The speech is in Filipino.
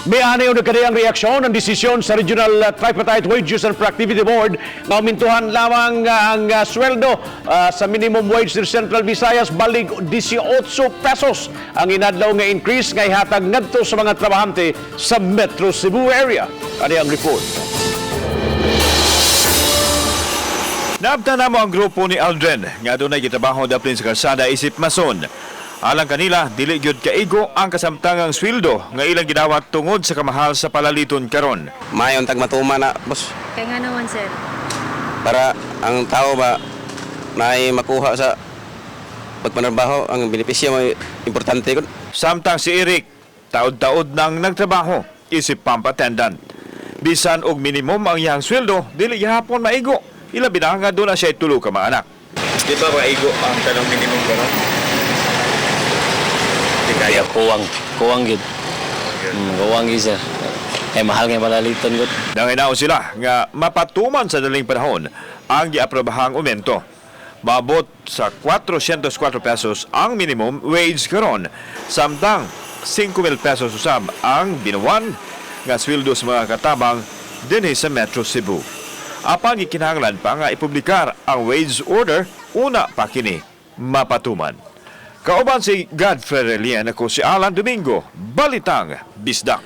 May ani yung nagkadayang reaksyon ng desisyon sa Regional Tripartite Wages and Productivity Board na umintuhan lamang ang sweldo sa minimum wage sa Central Visayas balig 18 pesos ang inadlaw nga increase nga ihatag ngadto sa mga trabahante sa Metro Cebu area. Ano ang report? Naabtan na mo ang grupo ni Aldrin nga doon ay gitrabaho daplin sa kalsada isip mason. Alang kanila, dili gyud kaigo ang kasamtangang sweldo nga ilang gidawat tungod sa kamahal sa palaliton karon. Mayon tag matuma na, boss. Kaya nga naman, sir. Para ang tao ba na makuha sa pagpanarbaho, ang benepisyo mo importante kun. Samtang si Eric, taod-taod nang nagtrabaho, isip pump attendant. Bisan og minimum ang iyang sweldo, dili gihapon maigo. Ilabi na nga doon na siya tulo ka mga anak. Di ba maigo ang tanong minimum karon? Kaya kuwang gid. Kuwang gid sir. Mahal nga palaliton gud. Nanginaw sila nga mapatuman sa daling panahon ang giaprobahang aumento. Mabot sa 404 pesos ang minimum wage karon, samtang 5,000 pesos usab ang binuwan nga sweldo sa mga katabang dinhi sa Metro Cebu. Apan gikinahanglan pa nga ipublikar ang wage order una pa kini mapatuman. Kauban si Godfrey Relian, ako si Alan Domingo, Balitang Bisdak.